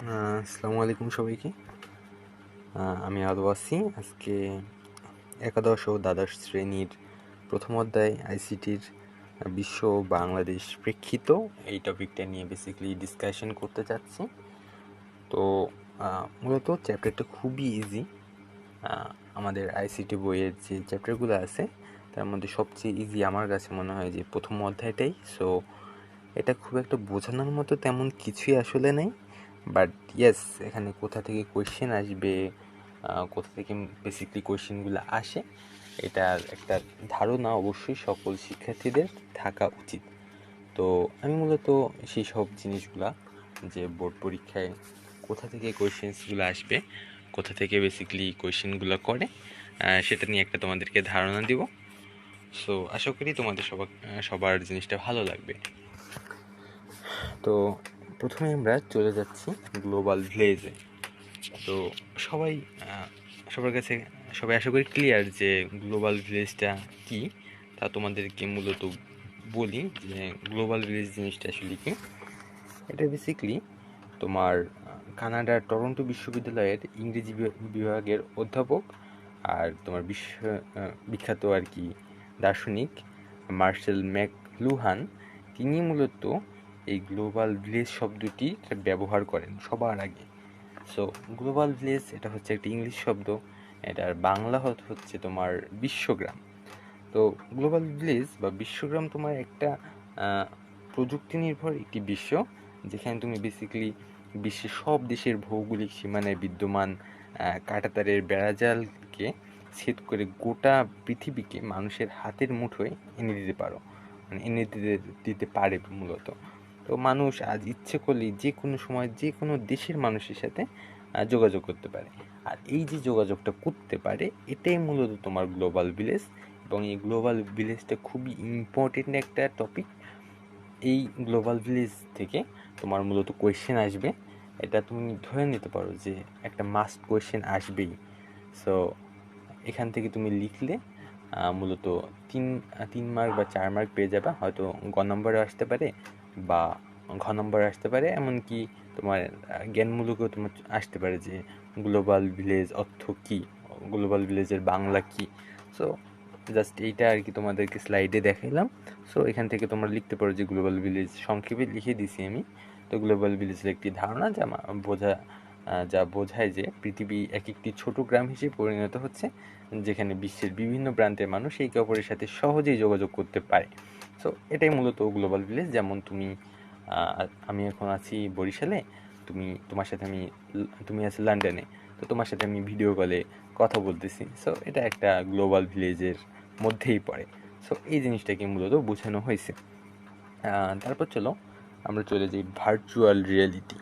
আসসালামু আলাইকুম সবাইকে। আমি আদৌ আছি। আজকে একাদশ ও দ্বাদশ শ্রেণীর প্রথম অধ্যায় আইসিটির বিশ্ব ও বাংলাদেশ প্রেক্ষিত এই টপিকটা নিয়ে বেসিক্যালি ডিসকাশন করতে চাচ্ছি। তো মূলত চ্যাপ্টারটা খুবই ইজি। আমাদের আইসিটি বইয়ের যে চ্যাপ্টারগুলো আছে তার মধ্যে সবচেয়ে ইজি আমার কাছে মনে হয় যে প্রথম অধ্যায়টাই। সো এটা খুব একটা বোঝানোর মতো তেমন কিছুই আসলে নেই, বাট ইয়েস, এখানে কোথা থেকে কোয়েশ্চেন আসবে, কোথা থেকে বেসিকলি কোয়েশ্চেনগুলো আসে, এটার একটা ধারণা অবশ্যই সকল শিক্ষার্থীদের থাকা উচিত। তো আমি মূলত সেই সব জিনিসগুলা, যে বোর্ড পরীক্ষায় কোথা থেকে কোয়েশ্চেন্সগুলো আসবে, কোথা থেকে বেসিকলি কোয়েশ্চেনগুলো করে, সেটা নিয়ে একটা তোমাদেরকে ধারণা দিব। সো আশা করি তোমাদের সবার জিনিসটা ভালো লাগবে। তো প্রথমে আমরা চলে যাচ্ছি গ্লোবাল ভিলেজে। তো সবাই আশা করি ক্লিয়ার যে গ্লোবাল ভিলেজটা কি। তা তোমাদেরকে মূলত বলি যে গ্লোবাল ভিলেজ জিনিসটা আসলে কি। এটা বেসিকলি তোমার কানাডার টরন্টো বিশ্ববিদ্যালয়ের ইংরেজি বিভাগের অধ্যাপক আর তোমার বিখ্যাত আর কি দার্শনিক মার্শেল ম্যাকলুহান, তিনি মূলত এই গ্লোবাল ভিলেজ শব্দটি ব্যবহার করেন সবার আগে। সো গ্লোবাল ভিলেজ এটা হচ্ছে একটা ইংলিশ শব্দ, এটার বাংলা হচ্ছে তোমার বিশ্বগ্রাম। তো গ্লোবাল ভিলেজ বা বিশ্বগ্রাম তোমার একটা প্রযুক্তি নির্ভর একটি বিশ্ব, যেখানে তুমি বেসিক্যালি বিশ্বের সব দেশের ভৌগোলিক সীমানায় বিদ্যমান কাঁটাতারের বেড়াজালকে ছেদ করে গোটা পৃথিবীকে মানুষের হাতের মুঠোয় এনে দিতে পারো, মানে এনে দিতে পারে মূলত। তো মানুষ আজ ইচ্ছে করলেই যে কোনো সময় যে কোনো দেশের মানুষের সাথে যোগাযোগ করতে পারে। আর এই যে যোগাযোগটা করতে পারে, এটাই মূলত তোমার গ্লোবাল ভিলেজ। এবং এই গ্লোবাল ভিলেজটা খুবই ইম্পর্টেন্ট একটা টপিক। এই গ্লোবাল ভিলেজ থেকে তোমার মূলত কোয়েশ্চেন আসবে, এটা তুমি ধরে নিতে পারো যে একটা মাস্ট কোয়েশ্চেন আসবেই। সো এখান থেকে তুমি লিখলে মূলত তিন মার্ক বা 4 মার্ক পেয়ে যাবে। হয়তো গ নম্বরে আসতে পারে বা ঘ নম্বরে আসতে পারে, এমনকি তোমার জ্ঞানমূলকও তোমার আসতে পারে যে গ্লোবাল ভিলেজ অর্থ কী, গ্লোবাল ভিলেজের বাংলা কী। সো জাস্ট এইটা আর কি তোমাদেরকে স্লাইডে দেখাইলাম। সো এখান থেকে তোমরা লিখতে পারো যে গ্লোবাল ভিলেজ সংক্ষেপে লিখে দিছি আমি। তো গ্লোবাল ভিলেজের একটি ধারণা যা বোঝায় যে পৃথিবী এক একটি ছোট গ্রাম হিসেবে পরিণত হচ্ছে, যেখানে বিশ্বের বিভিন্ন প্রান্তের মানুষ একে অপরের সাথে সহজেই যোগাযোগ করতে পারে। সো এটাই মূলত গ্লোবাল ভিলেজ। যেমন আমি এখন আছি বরিশালে, তুমি আছো লন্ডনে, তো তোমার সাথে আমি ভিডিও কলে কথা বলতেছি। সো এটা একটা গ্লোবাল ভিলেজের মধ্যেই পড়ে। সো এই জিনিসটাকে মূলত বোঝানো হয়েছে। তারপর চলো আমরা চলে যাই ভার্চুয়াল রিয়েলিটি।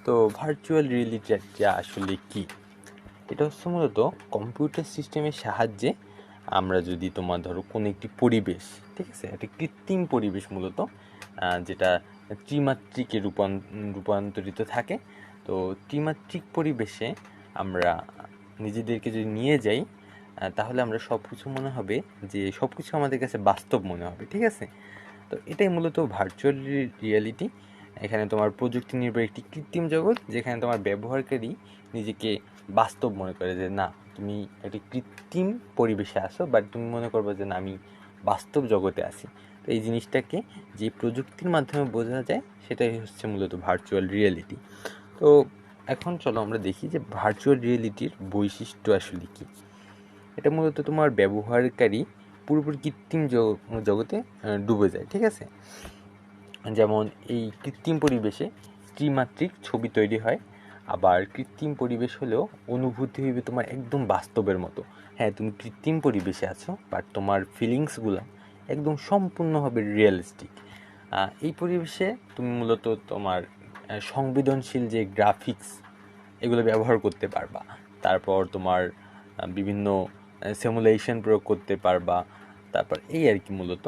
তো ভার্চুয়াল রিয়েলিটিটা আসলে কি? এটা হচ্ছে মূলত কম্পিউটার সিস্টেমের সাহায্যে আমরা যদি তোমার ধরো কোনো একটি পরিবেশ, ঠিক আছে, একটা কৃত্রিম পরিবেশ মূলত, যেটা ত্রিমাত্রিকে রূপান্তরিত থাকে। তো ত্রিমাত্রিক পরিবেশে আমরা নিজেদেরকে যদি নিয়ে যাই, তাহলে আমরা সব কিছু মনে হবে যে সব কিছু আমাদের কাছে বাস্তব মনে হবে, ঠিক আছে। তো এটাই মূলত ভার্চুয়াল রিয়েলিটি। এখানে তোমার প্রযুক্তি নির্ভর একটি কৃত্রিম জগৎ, যেখানে তোমার ব্যবহারকারী নিজেকে বাস্তব মনে করে যে না, তুমি একটি কৃত্রিম পরিবেশে আসো, বাট তুমি মনে করবে যে না, আমি বাস্তব জগতে আছি। তো এই জিনিসটাকে যে প্রযুক্তির মাধ্যমে বোঝা যায়, সেটাই হচ্ছে মূলত ভার্চুয়াল রিয়েলিটি। তো এখন চলো আমরা দেখি যে ভার্চুয়াল রিয়েলিটির বৈশিষ্ট্য আসলে কী। এটা মূলত তোমার ব্যবহারকারী পুরোপুরি কৃত্রিম জগতে ডুবে যায়, ঠিক আছে। যেমন এই কৃত্রিম পরিবেশে ত্রিমাত্রিক ছবি তৈরি হয়, আবার কৃত্রিম পরিবেশ হলেও অনুভূতি হইবে তোমার একদম বাস্তবের মতো। হ্যাঁ, তুমি কৃত্রিম পরিবেশে আছো, বাট তোমার ফিলিংসগুলো একদম সম্পূর্ণভাবে রিয়েলিস্টিক। এই পরিবেশে তুমি মূলত তোমার সংবেদনশীল যে গ্রাফিক্স, এগুলো ব্যবহার করতে পারবা। তারপর তোমার বিভিন্ন সিমুলেশন প্রয়োগ করতে পারবা। তারপর এই আর কি মূলত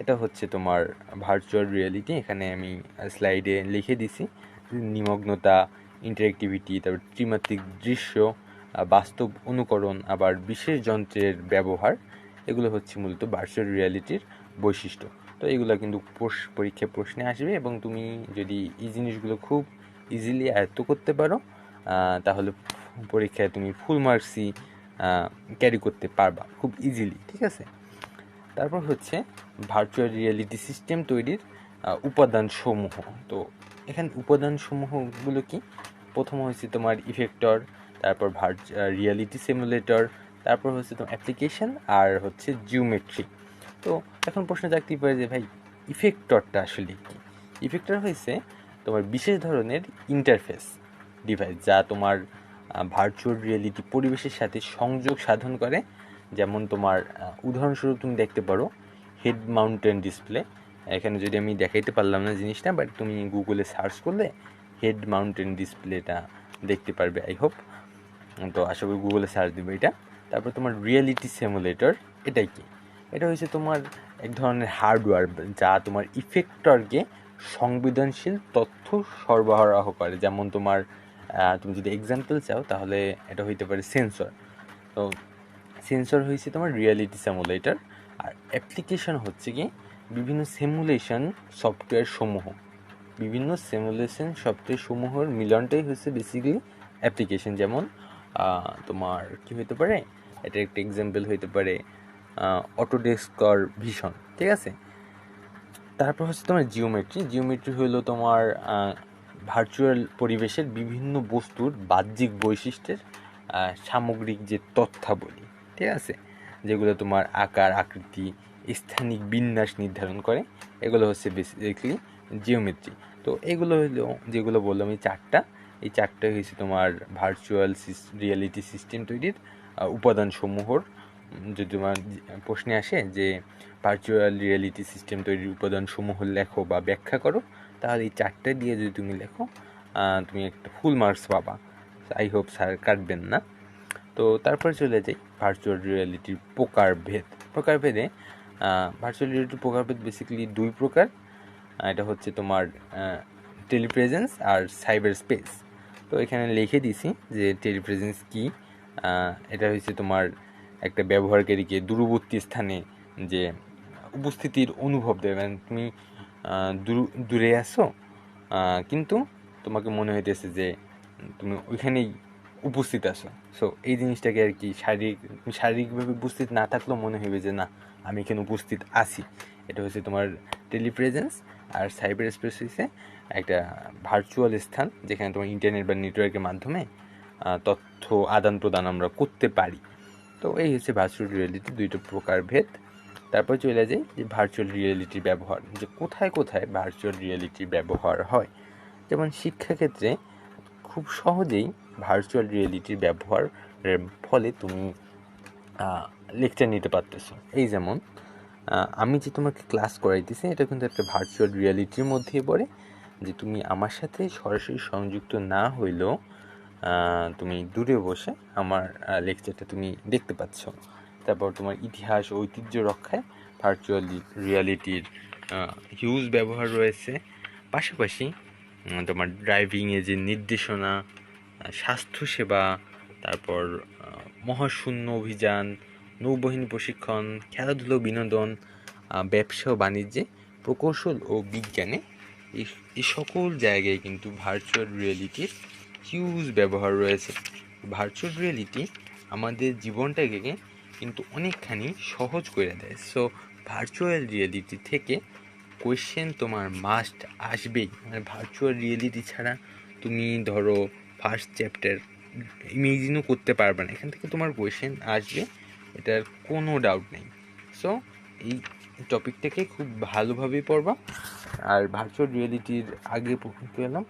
এটা হচ্ছে তোমার ভার্চুয়াল রিয়েলিটি। এখানে আমি স্লাইডে লিখে দিছি নিমগ্নতা, ইন্টারেক্টিভিটি, তারপর ত্রিমাত্রিক দৃশ্য, বাস্তব অনুকরণ, আবার বিশেষ যন্ত্রের ব্যবহার, এগুলো হচ্ছে মূলত ভার্চুয়াল রিয়েলিটির বৈশিষ্ট্য। তো এগুলো কিন্তু পরীক্ষায় প্রশ্নে আসবে, এবং তুমি যদি এই জিনিসগুলো খুব ইজিলি আয়ত্ত করতে পারো, তাহলে পরীক্ষায় তুমি ফুল মার্কসই ক্যারি করতে পারবা খুব ইজিলি, ঠিক আছে। তারপর হচ্ছে ভার্চুয়াল রিয়েলিটি সিস্টেম তৈরির উপাদানসমূহ। তো এখানে উপাদানসমূহগুলো কি? প্রথম হচ্ছে তোমার ইফেক্টর, তারপর রিয়েলিটি সিমুলেটর, তারপর হচ্ছে তোমার অ্যাপ্লিকেশন, আর হচ্ছে জিওমেট্রি। তো এখন প্রশ্ন জাগতেই পারে যে ভাই ইফেক্টরটা আসলে কি? ইফেক্টর হয়েছে তোমার বিশেষ ধরনের ইন্টারফেস ডিভাইস যা তোমার ভার্চুয়াল রিয়েলিটি পরিবেশের সাথে সংযোগ সাধন করে। যেমন তোমার উদাহরণস্বরূপ তুমি দেখতে পারো হেড মাউন্টেন ডিসপ্লে। এখানে যদি আমি দেখাইতে পারলাম না জিনিসটা, বাট তুমি গুগলে সার্চ করলে হেড মাউন্টেন ডিসপ্লেটা দেখতে পারবে, আই হোপ। তো আশা করি গুগলে সার্চ দেবে এটা। তারপর তোমার রিয়েলিটি সিমুলেটর, এটাই কি? এটা হচ্ছে তোমার এক ধরনের হার্ডওয়্যার যা তোমার ইফেক্টরকে সংবেদনশীল তথ্য সরবরাহ করে। যেমন তোমার তুমি যদি এক্সাম্পল চাও তাহলে এটা হইতে পারে সেন্সর। তো সেন্সর হয়েছে তোমার রিয়েলিটি সিমুলেটর। আর অ্যাপ্লিকেশন হচ্ছে কি বিভিন্ন সিমুলেশন সফটওয়্যার সমূহের মিলনটাই হচ্ছে বেসিক্যালি অ্যাপ্লিকেশন। যেমন তোমার কি হইতে পারে, এটা একটা এক্সাম্পল হইতে পারে অটোডেস্ক অর ভিশন, ঠিক আছে। তারপর হচ্ছে তোমার জিওমেট্রি হলো তোমার ভার্চুয়াল পরিবেশের বিভিন্ন বস্তুর বাহ্যিক বৈশিষ্ট্যের সামগ্রিক যে তথ্যাবলী, ঠিক আছে, যেগুলো তোমার আকার, আকৃতি, স্থানিক বিন্যাস নির্ধারণ করে, এগুলো হচ্ছে বেসিক্যালি জিওমেট্রি। তো এগুলো হলো যেগুলো বললাম, এই চারটা হচ্ছে তোমার ভার্চুয়াল রিয়েলিটি সিস্টেম তৈরির উপাদানসমূহর। যদি তোমার প্রশ্নে আসে যে ভার্চুয়াল রিয়েলিটি সিস্টেম তৈরির উপাদানসমূহ লেখো বা ব্যাখ্যা করো, তাহলে এই চারটে দিয়ে যদি তুমি লেখো তুমি একটা ফুল মার্কস পাবা। আই হোপ স্যার কাটবেন না। তো তারপরে চলে যাই ভার্চুয়াল রিয়েলিটির প্রকারভেদে। ভার্চুয়াল রিয়েলিটির প্রকারভেদ বেসিক্যালি দুই প্রকার। এটা হচ্ছে তোমার টেলিপ্রেজেন্স আর সাইবার স্পেস। তো এখানে লিখে দিছি যে টেলিপ্রেজেন্স কি। এটা হচ্ছে তোমার একটা ব্যবহারকারীকে দূরবর্তী স্থানে যে উপস্থিতির অনুভব দেবে। মানে তুমি দূরে আসো কিন্তু তোমাকে মনে হইতেছে যে তুমি ওইখানেই উপস্থিত আছো। সো এই জিনিসটাকে আর কি শারীরিকভাবে উপস্থিত না থাকলেও মনে হবে যে না, আমি এখানে উপস্থিত আছি। এটা হচ্ছে তোমার টেলিপ্রেজেন্স। আর সাইবার স্পেস হচ্ছে একটা ভার্চুয়াল স্থান যেখানে তোমার ইন্টারনেট বা নেটওয়ার্কের মাধ্যমে তথ্য আদান প্রদান আমরা করতে পারি। তো এই হচ্ছে ভার্চুয়াল রিয়েলিটি দুইটা প্রকারভেদ। তারপর চলে যাই যে ভার্চুয়াল রিয়েলিটির ব্যবহার, যে কোথায় কোথায় ভার্চুয়াল রিয়েলিটির ব্যবহার হয়। যেমন শিক্ষাক্ষেত্রে খুব সহজেই ভার্চুয়াল রিয়েলিটির ব্যবহারের ফলে তুমি লেকচার নিতে পারতেছো। এই যেমন আমি যে তোমাকে ক্লাস করাইতেছি এটা কিন্তু একটা ভার্চুয়াল রিয়েলিটির মধ্যেই পড়ে, যে তুমি আমার সাথে সরাসরি সংযুক্ত না হইলেও তুমি দূরে বসে আমার লেকচারটা তুমি দেখতে পাচ্ছ। তারপর তোমার ইতিহাস ও ঐতিহ্য রক্ষায় ভার্চুয়াল রিয়েলিটির হিউজ ব্যবহার রয়েছে। পাশাপাশি তোমার ড্রাইভিংয়ে যে নির্দেশনা, স্বাস্থ্যসেবা, তারপর মহাশূন্য অভিযান, নৌবাহিনী প্রশিক্ষণ, খেলাধুলো, বিনোদন, ব্যবসা ও বাণিজ্যে, প্রকৌশল ও বিজ্ঞানে এই সকল জায়গায় কিন্তু ভার্চুয়াল রিয়েলিটির হিউজ ব্যবহার রয়েছে। ভার্চুয়াল রিয়েলিটি আমাদের জীবনটাকে কিন্তু অনেকখানি সহজ করে দেয়। সো ভার্চুয়াল রিয়েলিটি থেকে কোয়েশ্চেন তোমার মাস্ট আসবেই। মানে ভার্চুয়াল রিয়েলিটি ছাড়া তুমি ধরো ফার্স্ট চ্যাপ্টার ইমেজিনও করতে পারবে না, এখান থেকে তোমার কোয়েশ্চেন আসবে, এটার কোনো ডাউট নেই। সো এই টপিকটাকে খুব ভালোভাবেই পড়বা। আর ভার্চুয়াল রিয়েলিটির আগে পেলাম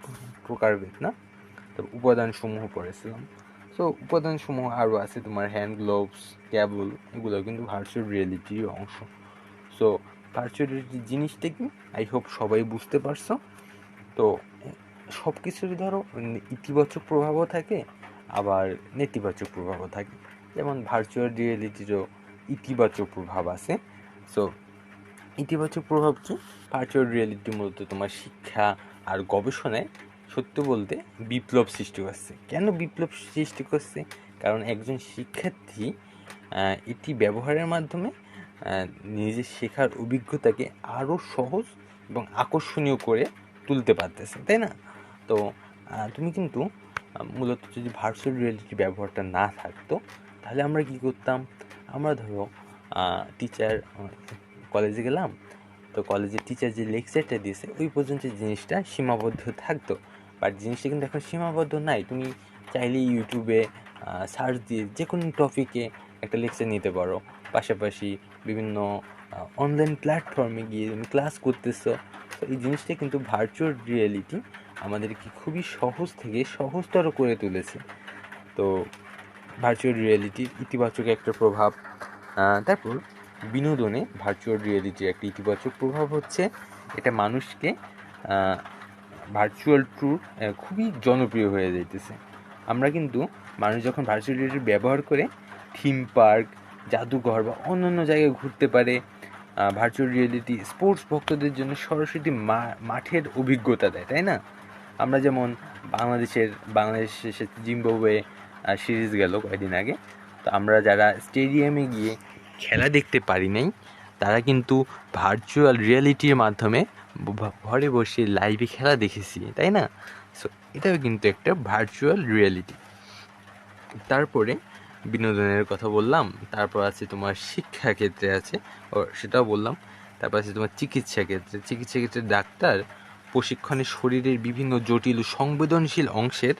প্রকারভেদ না, তারপর উপাদানসমূহ পড়েছিলাম। সো উপাদানসমূহ আরও আছে তোমার হ্যান্ড গ্লোভস, ক্যাবল, এগুলো কিন্তু ভার্চুয়াল রিয়েলিটির অংশ। সো ভার্চুয়াল রিয়েলিটি জিনিসটা কি আই হোপ সবাই বুঝতে পারছো। তো সব কিছুরই ধরো ইতিবাচক প্রভাবও থাকে, আবার নেতিবাচক প্রভাবও থাকে। যেমন ভার্চুয়াল রিয়েলিটিরও ইতিবাচক প্রভাব আছে। সো ইতিবাচক প্রভাব কি? ভার্চুয়াল রিয়েলিটি মূলত তোমার শিক্ষা আর গবেষণায় সত্যি বলতে বিপ্লব সৃষ্টি করছে। কেন বিপ্লব সৃষ্টি করছে? কারণ একজন শিক্ষার্থী এটি ব্যবহারের মাধ্যমে নিজের শেখার অভিজ্ঞতাকে আরও সহজ এবং আকর্ষণীয় করে তুলতে পারতেছে, তাই না? তো তুমি কিন্তু মূলত যদি ভার্চুয়াল রিয়েলিটি ব্যবহারটা না থাকতো তাহলে আমরা কী করতাম, আমরা ধরো টিচার কলেজে গেলাম, তো কলেজের টিচার যে লেকচারটা দিয়েছে ওই পর্যন্ত জিনিসটা সীমাবদ্ধ থাকতো, বাট জিনিসটা কিন্তু এখন সীমাবদ্ধ নাই। তুমি চাইলে ইউটিউবে সার্চ দিয়ে যে কোনো টপিকে একটা লেকচার নিতে পারো, পাশাপাশি বিভিন্ন অনলাইন প্ল্যাটফর্মে গিয়ে তুমি ক্লাস করতেছো। তো এই জিনিসটা কিন্তু ভার্চুয়াল রিয়েলিটি আমাদেরকে খুবই সহজ থেকে সহজতর করে তুলেছে। তো ভার্চুয়াল রিয়েলিটির ইতিবাচক একটা প্রভাব। তারপর বিনোদনে ভার্চুয়াল রিয়েলিটির একটা ইতিবাচক প্রভাব হচ্ছে এটা মানুষকে ভার্চুয়াল ট্যুর খুবই জনপ্রিয় হয়ে যাইতেছে। আমরা কিন্তু মানুষ যখন ভার্চুয়াল রিয়েলিটি ব্যবহার করে থিম পার্ক, জাদুঘর বা অন্যান্য জায়গায় ঘুরতে পারে। ভার্চুয়াল রিয়েলিটি স্পোর্টস ভক্তদের জন্য সরাসরি মাঠের অভিজ্ঞতা দেয়, তাই না? আমরা যেমন বাংলাদেশের সাথে জিম্বাবুয়ে সিরিজ গেল কয়েকদিন আগে, তো আমরা যারা স্টেডিয়ামে গিয়ে খেলা দেখতে পারি নাই তারা কিন্তু ভার্চুয়াল রিয়েলিটির মাধ্যমে ঘরে বসে লাইভে খেলা দেখেছি, তাই না? সো এটাও কিন্তু একটা ভার্চুয়াল রিয়েলিটি। তারপরে বিনোদনের কথা বললাম, তারপর আছে তোমার শিক্ষা ক্ষেত্রে আছে, ও সেটাও বললাম। তারপর আছে তোমার চিকিৎসা ক্ষেত্রে ডাক্তার প্রশিক্ষণে শরীরের বিভিন্ন জটিল সংবেদনশীল অংশের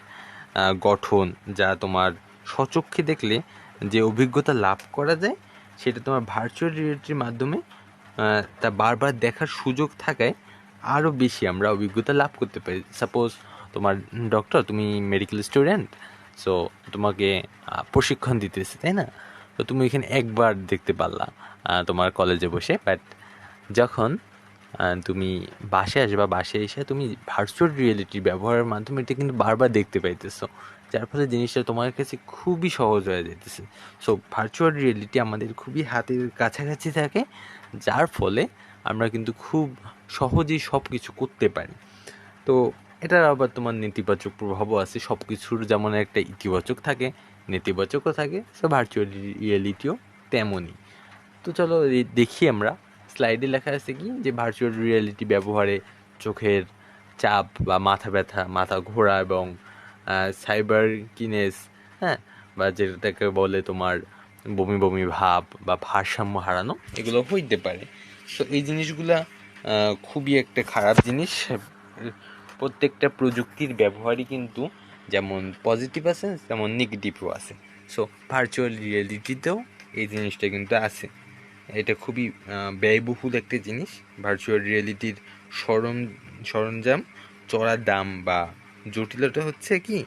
গঠন, যা তোমার স্বচক্ষে দেখলে যে অভিজ্ঞতা লাভ করা যায় সেটা তোমার ভার্চুয়াল রিয়েলিটির মাধ্যমে তা বারবার দেখার সুযোগ থাকায় আরও বেশি আমরা অভিজ্ঞতা লাভ করতে পারি। সাপোজ তোমার ডক্টর, তুমি মেডিকেল স্টুডেন্ট, সো তোমাকে প্রশিক্ষণ দিতেছে, তাই না? তো তুমি এখানে একবার দেখতে পারলা তোমার কলেজে বসে, বাট যখন তুমি বাসায় এসে তুমি ভার্চুয়াল রিয়েলিটি ব্যবহারের মাধ্যমে এটা কিন্তু বারবার দেখতে পাইতেছো, যার ফলে জিনিসটা তোমার কাছে খুবই সহজ হয়ে যেতেছে। সো ভার্চুয়াল রিয়েলিটি আমাদের খুবই হাতের কাছাকাছি থাকে, যার ফলে আমরা কিন্তু খুব সহজেই সব কিছু করতে পারি। তো এটার আবার তোমার নেতিবাচক প্রভাবও আছে। সব কিছুর যেমন একটা ইতিবাচক থাকে, নেতিবাচকও থাকে, সো ভার্চুয়াল রিয়েলিটিও তেমনই। তো চলো দেখি আমরা স্লাইডে লেখা আছে কি, যে ভার্চুয়াল রিয়েলিটি ব্যবহারে চোখের চাপ বা মাথা ব্যথা, মাথা ঘোরা এবং সাইবার কিনেস, হ্যাঁ, বা যেটাকে বলে তোমার বমি বমি ভাব বা ভারসাম্য হারানো, এগুলো হইতে পারে। তো এই জিনিসগুলা খুবই একটা খারাপ জিনিস। প্রত্যেকটা প্রযুক্তির ব্যবহারই কিন্তু যেমন পজিটিভ আছে তেমন নেগেটিভও আছে। সো ভার্চুয়াল রিয়েলিটিতেও এই জিনিসটা কিন্তু আছে। এটা খুবই ব্যয়বহুল একটা জিনিস। ভার্চুয়াল রিয়েলিটির সরঞ্জাম চড়ার দাম বা জটিলতা হচ্ছে কি,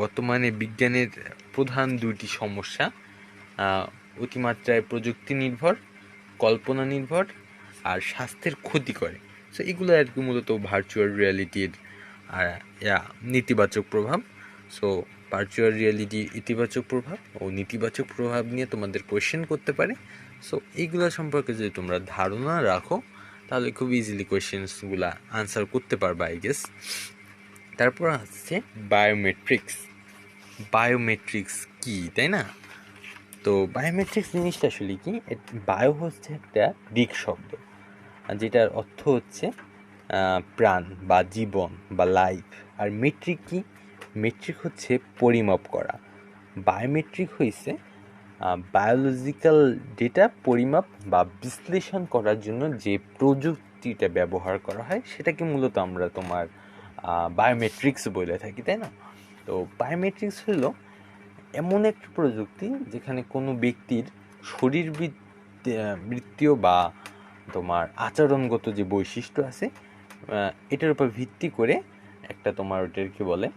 বর্তমানে বিজ্ঞানের প্রধান দুইটি সমস্যা: অতিমাত্রায় প্রযুক্তি নির্ভর, কল্পনা নির্ভর, আর স্বাস্থ্যের ক্ষতি করে। সো এগুলো আর কি মূলত ভার্চুয়াল রিয়েলিটির নেতিবাচক প্রভাব। সো ভার্চুয়াল রিয়েলিটির ইতিবাচক প্রভাব ও নেতিবাচক প্রভাব নিয়ে তোমাদের কোয়েশ্চেন করতে পারে। সো এইগুলো সম্পর্কে যদি তোমরা ধারণা রাখো তাহলে খুব ইজিলি কোয়েশ্চেন্সগুলো আনসার করতে পারবে, আই গেস। তারপর আসছে বায়োমেট্রিক্স কি, তাই না? তো বায়োমেট্রিক্স জিনিসটা আসলে কি, বায়ো হচ্ছে একটা গ্রিক শব্দ যেটার অর্থ হচ্ছে প্রাণ বা জীবন বা লাইফ। আর মেট্রিক কি, মেট্রিক হচ্ছে পরিমাপ করা। বায়োমেট্রিক হইছে বায়োলজিক্যাল ডেটা পরিমাপ বা বিশ্লেষণ করার জন্য যে প্রযুক্তিটা ব্যবহার করা হয় সেটাকে মূলত আমরা তোমার বায়োমেট্রিক্স বলে থাকি, তাই না? তো বায়োমেট্রিক্স হলো এমন একটা প্রযুক্তি যেখানে কোনো ব্যক্তির বৃত্তীয় বা তোমার আচরণগত যে বৈশিষ্ট্য আছে এটার উপর ভিত্তি করে একটা তোমার ওটাকে বলে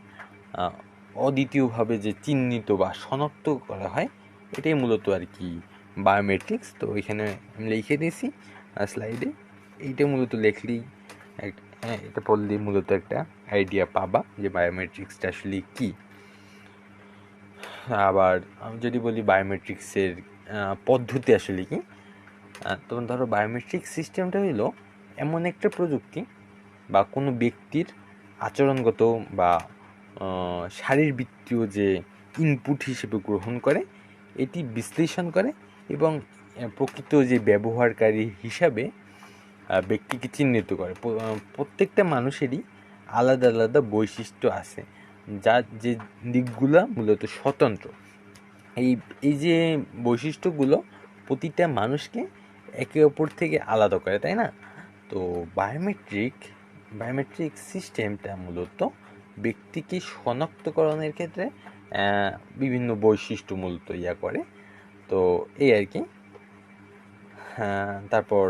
অদ্বিতীয়ভাবে যে চিহ্নিত বা শনাক্ত করা হয়, এটাই মূলত আর কি বায়োমেট্রিক্স। তো এখানে আমি লিখে দিয়েছি স্লাইডে, এইটা মূলত লিখলেই এটা পড়লেই মূলত একটা আইডিয়া পাবা যে বায়োমেট্রিক্সটা আসলে কী। আবার আমি যদি বলি বায়োমেট্রিক্সের পদ্ধতি আসলে কি, তখন ধরো বায়োমেট্রিক সিস্টেমটা হলো এমন একটা প্রযুক্তি বা কোনো ব্যক্তির আচরণগত বা শারীরবৃত্তীয় যে ইনপুট হিসেবে গ্রহণ করে, এটি বিশ্লেষণ করে এবং প্রকৃত যে ব্যবহারকারী হিসাবে ব্যক্তিকে চিহ্নিত করে। প্রত্যেকটা মানুষেরই আলাদা আলাদা বৈশিষ্ট্য আছে। যার যে দিকগুলো মূলত স্বতন্ত্র। এই এই যে বৈশিষ্ট্যগুলো প্রতিটা মানুষকে একে অপর থেকে আলাদা করে, তাই না? তো বায়োমেট্রিক সিস্টেমটা মূলত ব্যক্তিকে শনাক্তকরণের ক্ষেত্রে বিভিন্ন বৈশিষ্ট্য মূলত করে। তো এই আর কি। তারপর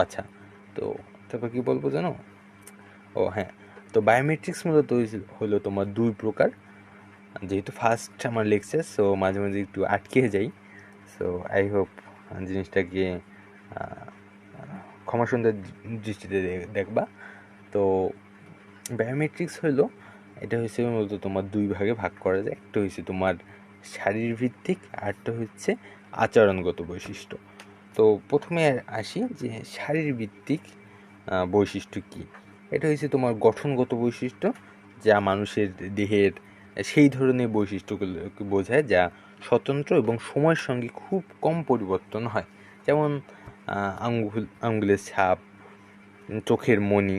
আচ্ছা, তো তারপর কি বলবো জানো? হ্যাঁ, তো বায়োমেট্রিক্স মূলত হলো তোমার দুই প্রকার। যেহেতু ফার্স্ট আমার লেকচার, সো মাঝে মাঝে একটু আটকে যাই। সো আই হোপ জিনিসটাকে ক্ষমা সুন্দর দৃষ্টিতে দেখবা। তো বায়োমেট্রিক্স হলো, এটা হচ্ছে মূলত তোমার দুই ভাগে ভাগ করা যায়। একটা হচ্ছে তোমার শারীরভিত্তিক, আরটা হচ্ছে আচরণগত বৈশিষ্ট্য। তো প্রথমে আসি যে শারীরভিত্তিক বৈশিষ্ট্য কী। এটা হচ্ছে তোমার গঠনগত বৈশিষ্ট্য, যা মানুষের দেহের সেই ধরনের বৈশিষ্ট্যগুলোকে বোঝায় যা স্বতন্ত্র এবং সময়ের সঙ্গে খুব কম পরিবর্তন হয়। যেমন আঙ্গুলের ছাপ, চোখের মণি,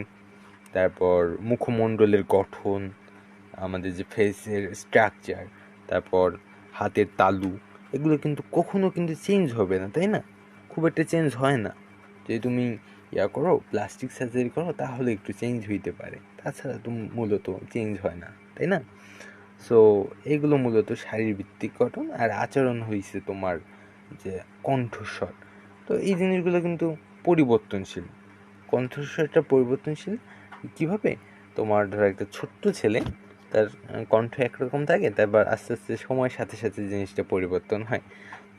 তারপর মুখমণ্ডলের গঠন, আমাদের যে ফেসের স্ট্রাকচার, তারপর হাতের তালু, এগুলো কিন্তু কখনো কিন্তু চেঞ্জ হবে না, তাই না? খুব একটা চেঞ্জ হয় না। যদি তুমি করো, প্লাস্টিক সার্জারি করো, তাহলে একটু চেঞ্জ হইতে পারে, তাছাড়া তো মূলত চেঞ্জ হয় না, তাই না? সো এগুলো মূলত শারীরভিত্তিক গঠন। আর আচরণ হয়েছে তোমার যে কণ্ঠস্বর। তো এই জিনিসগুলো কিন্তু পরিবর্তনশীল। কণ্ঠস্বরটা পরিবর্তনশীল কীভাবে? তোমার ধরো একটা ছোট্ট ছেলে, তার কণ্ঠ একরকম থাকে, তারপর আস্তে আস্তে সময়ের সাথে সাথে জিনিসটা পরিবর্তন হয়।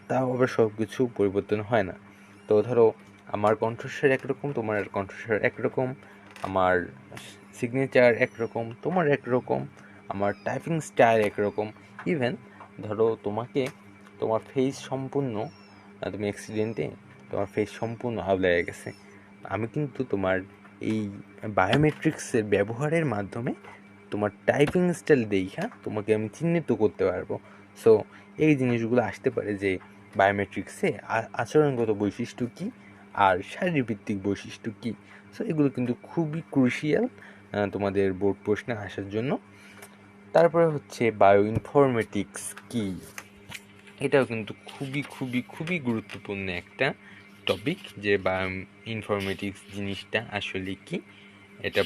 তাও আবার সব কিছু পরিবর্তন হয় না। তো ধরো আমার কণ্ঠস্বর একরকম, তোমার কণ্ঠস্বর একরকম, আমার সিগনেচার একরকম, তোমার একরকম, আমার টাইপিং স্টাইল একরকম। ইভেন ধরো তোমার ফেস সম্পূর্ণ, তুমি অ্যাক্সিডেন্টে তোমার ফেস সম্পূর্ণ আউলায় গেছে, আমি কিন্তু তোমার এই বায়োমেট্রিক্সের ব্যবহারের মাধ্যমে তোমার টাইপিং স্টাইল দেখা তোমাকে আমি চিহ্নিত করতে পারবো। সো এই জিনিসগুলো আসতে পারে যে বায়োমেট্রিক্সে আচরণগত বৈশিষ্ট্য কী আর শারীরভিত্তিক বৈশিষ্ট্য কী। সো এগুলো কিন্তু খুবই ক্রুশিয়াল তোমাদের বোর্ড প্রশ্নে আসার জন্য। তারপরে হচ্ছে বায়ো ইনফরমেটিক্স কী। এটাও কিন্তু খুবই খুবই খুবই গুরুত্বপূর্ণ একটা টপিক, যে বায়ো ইনফরমেটিক্স জিনিসটা আসলে কি। এটা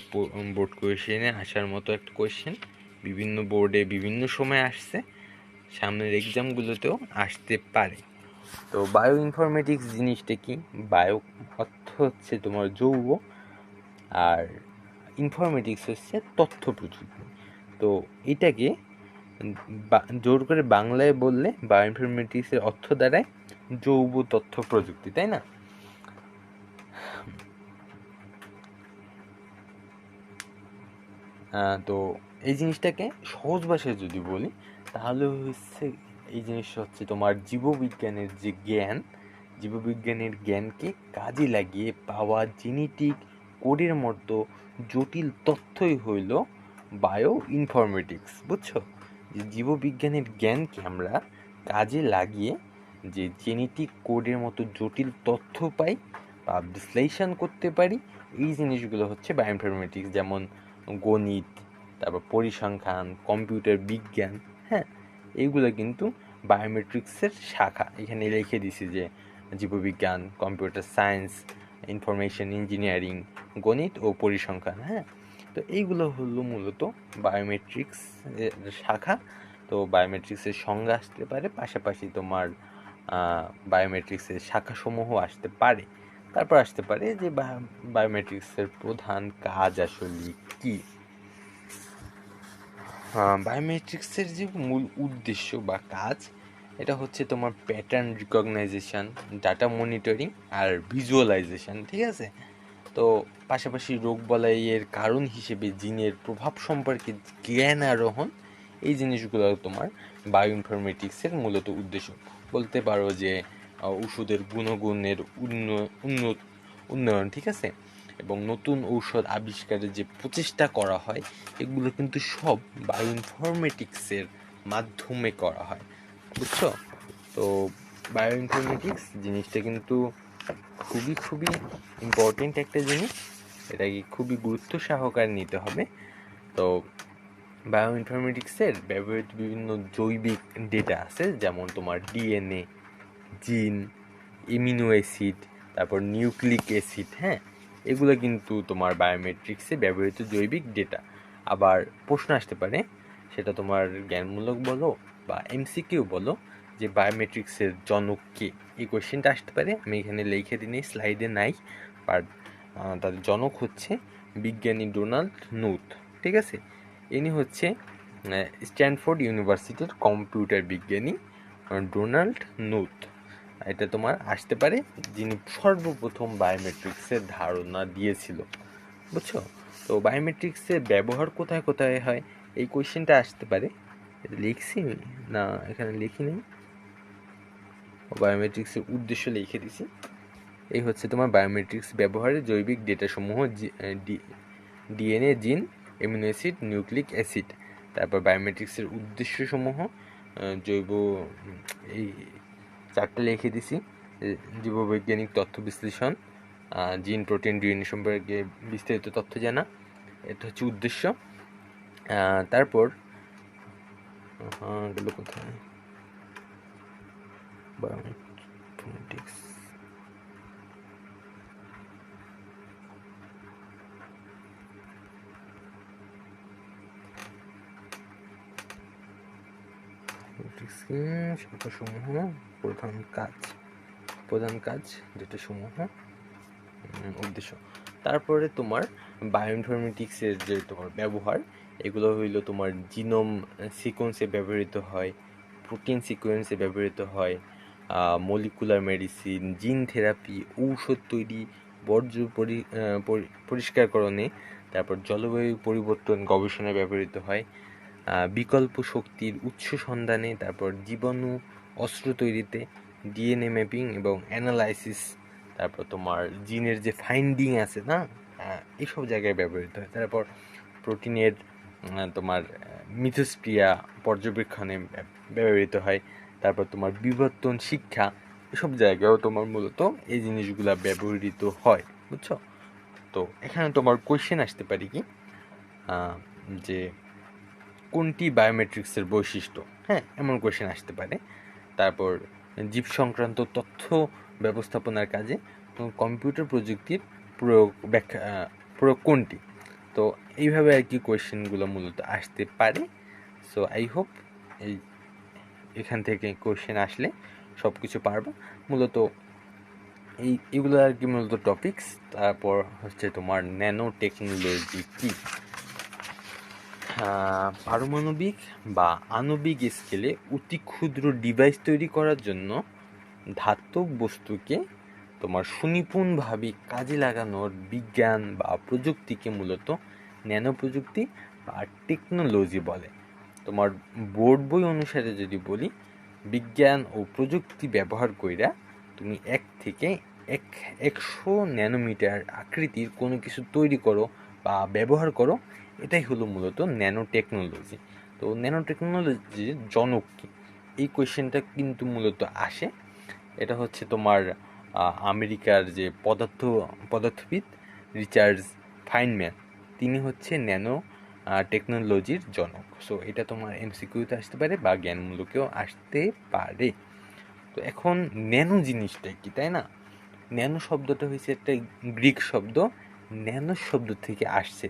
বোর্ড কোয়েশ্চেনে আসার মতো একটা কোয়েশ্চেন, বিভিন্ন বোর্ডে বিভিন্ন সময় আসছে, সামনের এক্সামগুলোতেও আসতে পারে। তো বায়ো ইনফরমেটিক্স জিনিসটা কি? বায়ো অর্থ হচ্ছে তোমার যৌগ, আর ইনফরমেটিক্স হচ্ছে তথ্য প্রযুক্তি। তো এটাকে জোর করে বাংলায় বললে বায়ো ইনফরমেটিক্সের অর্থ দাঁড়ায় জৈব তথ্য প্রযুক্তি, তাই না? তো এই জিনিসটাকে সহজ ভাষায় যদি বলি, তাহলে হচ্ছে এই জিনিসটা হচ্ছে তোমার জীববিজ্ঞানের জ্ঞানকে কাজে লাগিয়ে পাওয়া জেনেটিক কোডের মতো জটিল তথ্যই হইল বায়ো ইনফরমেটিক্স। বুঝছো? যে জীববিজ্ঞানের জ্ঞানকে আমরা কাজে লাগিয়ে যে জেনেটিক কোডের মতো জটিল তথ্য পাই বা বিশ্লেষণ করতে পারি, এই জিনিসগুলো হচ্ছে বায়ো ইনফরমেটিক্স। যেমন গণিত, তারপর পরিসংখ্যান, কম্পিউটার বিজ্ঞান, হ্যাঁ, এইগুলো কিন্তু বায়োমেট্রিক্সের শাখা। এখানে লিখে দিছি যে জীববিজ্ঞান, কম্পিউটার সায়েন্স, ইনফরমেশন ইঞ্জিনিয়ারিং, গণিত ও পরিসংখ্যান। হ্যাঁ, তো এইগুলো হলো মূলত বায়োমেট্রিক্স শাখা। তো বায়োমেট্রিক্সের সংজ্ঞা আসতে পারে, পাশাপাশি তোমার বায়োমেট্রিক্সের শাখাসমূহ আসতে পারে। তারপর আসতে পারে যে বায়োমেট্রিক্সের প্রধান কাজ আসলে কি। বায়োমেট্রিক্সের যে মূল উদ্দেশ্য বা কাজ, এটা হচ্ছে তোমার প্যাটার্ন রিকগনাইজেশন, ডাটা মনিটরিং আর ভিজুয়ালাইজেশন, ঠিক আছে? তো পাশাপাশি রোগবালাইয়ের কারণ হিসেবে জিনের প্রভাব সম্পর্কে জ্ঞান আরোহণ, এই জিনিসগুলো তোমার বায়ো ইনফরমেটিক্সের মূলত উদ্দেশ্য। বলতে পারো যে ওষুধের গুণগুণের উন্নয়ন, ঠিক আছে, এবং নতুন ঔষধ আবিষ্কারের যে প্রচেষ্টা করা হয়, এগুলো কিন্তু সব বায়ো ইনফরমেটিক্সের মাধ্যমে করা হয়। বুঝছো? তো বায়ো ইনফরমেটিক্স জিনিসটা কিন্তু খুবই খুবই ইম্পর্টেন্ট একটা জিনিস, এটাকে খুবই গুরুত্ব সহকারে নিতে হবে। তো বায়ো ইনফরমেটিক্সের ব্যবহৃত বিভিন্ন জৈবিক ডেটা আছে, যেমন তোমার ডিএনএ, জিন, ইমিনো অ্যাসিড, তারপর নিউক্লিক অ্যাসিড, হ্যাঁ, এগুলো কিন্তু তোমার বায়োমেট্রিক্সে ব্যবহৃত জৈবিক ডেটা। আবার প্রশ্ন আসতে পারে, সেটা তোমার জ্ঞানমূলক বলো বা এমসিকিউ বলো, যে বায়োমেট্রিক্সের জনক কে, এই কোয়েশ্চেনটা আসতে পারে। আমি এখানে লিখে দিই, স্লাইডে নাই, বাট তাদের জনক হচ্ছে বিজ্ঞানী ডোনাল্ড নুথ, ঠিক আছে। ইনি হচ্ছে স্ট্যানফোর্ড ইউনিভার্সিটির কম্পিউটার বিজ্ঞানী ডোনাল্ড নুথ। এটা তোমার আসতে পারে, যিনি সর্বপ্রথম বায়োমেট্রিক্সের ধারণা দিয়েছিল, বুঝছো। তো বায়োমেট্রিক্সের ব্যবহার কোথায় কোথায় হয়, এই কোয়েশ্চেনটা আসতে পারে। এটা লিখছি না, এখানে লিখি নেই, বায়োমেট্রিক্সের উদ্দেশ্য লিখে দিছি। এই হচ্ছে তোমার বায়োমেট্রিক্স ব্যবহারে জৈবিক ডেটাসমূহ, ডিএনএ, জিন, অ্যামিনো অ্যাসিড, নিউক্লিক অ্যাসিড। তারপর বায়োমেট্রিক্সের উদ্দেশ্যসমূহ, জৈব, এই চারটা লিখে দিছি, জীববৈজ্ঞানিক তথ্য বিশ্লেষণ, জিন, প্রোটিন, ডিএনএ সম্পর্কে বিস্তারিত তথ্য জানা, এটা হচ্ছে উদ্দেশ্য। তারপর গেল কোথায়, বায়োমেট্রিক্স, শাখাসমূহ, প্রধান কাজ যেটা সমূহ, উদ্দেশ্য। তারপরে তোমার বায়োইনফরমেটিক্সের যে তোমার ব্যবহার, এগুলো হইল তোমার জিনোম সিকোয়েন্সে ব্যবহৃত হয়, প্রোটিন সিকোয়েন্সে ব্যবহৃত হয়, মলিকুলার মেডিসিন, জিন থেরাপি, ঔষধ তৈরি, বর্জ্য পরিষ্কারকরণে, তারপর জলবায়ু পরিবর্তন গবেষণায় ব্যবহৃত হয়, বিকল্প শক্তির উৎস সন্ধানে, তারপর জীবাণু অস্ত্র তৈরিতে, ডিএনএ ম্যাপিং এবং অ্যানালাইসিস, তারপর তোমার জিনের যে ফাইন্ডিং আছে না, এইসব জায়গায় ব্যবহৃত হয়। তারপর প্রোটিনের তোমার মিথস্ক্রিয়া পর্যবেক্ষণে ব্যবহৃত হয়। তারপর তোমার বিবর্তন শিক্ষা, এসব জায়গায়ও তোমার মূলত এই জিনিসগুলা ব্যবহৃত হয়, বুঝছো। তো এখানে তোমার কোয়েশ্চেন আসতে পারে কি, যে কোনটি বায়োমেট্রিক্সের বৈশিষ্ট্য, হ্যাঁ, এমন কোয়েশ্চেন আসতে পারে। তারপর জীব সংক্রান্ত তথ্য ব্যবস্থাপনার কাজে কম্পিউটার প্রযুক্তির প্রয়োগ কোনটি। তো এইভাবে আর কি কোয়েশ্চেনগুলো মূলত আসতে পারে। সো আই হোপ এখান থেকে কোয়েশ্চেন আসলে সব কিছু পারবো। মূলত এইগুলো আর কি মূলত টপিকস। তারপর হচ্ছে তোমার ন্যানো টেকনোলজি কি, পারমাণবিক বা আণবিক স্কেলে অতি ক্ষুদ্র ডিভাইস তৈরি করার জন্য ধাতব বস্তুকে তোমার সুনিপুণভাবে কাজে লাগানোর বিজ্ঞান বা প্রযুক্তিকে মূলত ন্যানো প্রযুক্তি বা টেকনোলজি বলে। তোমার বোর্ড বই অনুসারে যদি বলি, বিজ্ঞান ও প্রযুক্তি ব্যবহার কইরা তুমি 1 থেকে 100 ন্যানোমিটার আকৃতির কোনো কিছু তৈরি করো বা ব্যবহার করো, এটাই হলো মূলত ন্যানো টেকনোলজি। তো ন্যানো টেকনোলজির জনক কি, এই কোয়েশ্চেনটা কিন্তু মূলত আসে। এটা হচ্ছে তোমার আমেরিকার যে পদার্থবিদ রিচার্ড ফাইনম্যান, তিনি হচ্ছে ন্যানো টেকনোলজির জনক। সো এটা তোমার এমসিকিউতে আসতে পারে বা জ্ঞানমূলকেও আসতে পারে। তো এখন ন্যানো জিনিসটা কি, তাই না? ন্যানো শব্দটা হয়েছে একটা গ্রিক শব্দ, ন্যানো শব্দ থেকে আসছে,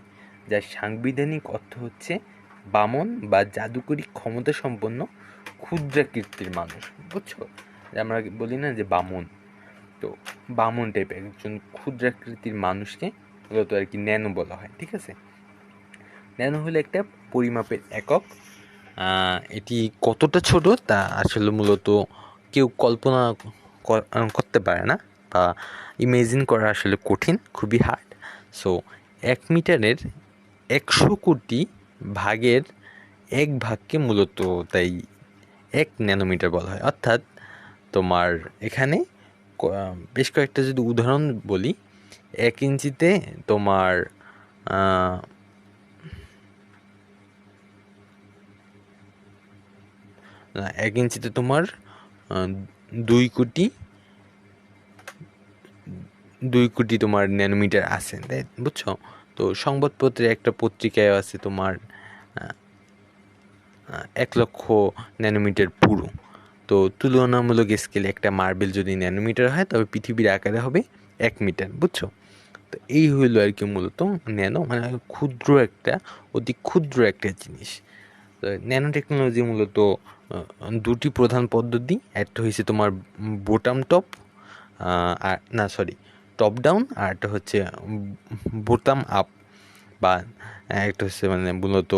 যার সাংবিধানিক অর্থ হচ্ছে বামন বা জাদুকরী ক্ষমতা সম্পন্ন ক্ষুদ্রাকৃতির মানুষ, বুঝছো। আমরা বলি না যে বামন, তো বামন টাইপের একজন ক্ষুদ্রাকৃতির মানুষকে মূলত আর কি ন্যানো বলা হয়, ঠিক আছে। ন্যানো হলো একটা পরিমাপের একক। এটি কতটা ছোট তা আসলে মূলত কেউ কল্পনা করতে পারে না, বা ইমেজিন করা আসলে কঠিন, খুবই হার্ড। সো 1 মিটারের 100 কোটি ভাগের 1 ভাগকে মূলত তাই 1 ন্যানোমিটার বলা হয়। অর্থাৎ তোমার এখানে বেশ কয়েকটা যদি উদাহরণ বলি, 1 ইঞ্চিতে তোমার 1 ইঞ্চিতে তোমার 2 কোটি তোমার ন্যানোমিটার আছে, তাই বুঝছো। তো সংবাদপত্রে একটা পত্রিকায় আছে তোমার 1,00,000 ন্যানোমিটার পুরো। তো তুলনামূলক স্কেলে একটা মার্বেল যদি ন্যানোমিটার হয় তবে পৃথিবীর আকারে হবে 1 মিটার, বুঝছো? তো এই হইলো আর কি মূলত ন্যানো, মানে ক্ষুদ্র একটা, অতি ক্ষুদ্র একটা জিনিস। তো ন্যানো টেকনোলজি মূলত দুটি প্রধান পদ্ধতি। একটা হয়েছে তোমার বোটাম টপ, আর না সরি টপ ডাউন, আর একটা হচ্ছে বোতাম আপ, বা একটা হচ্ছে মানে মূলত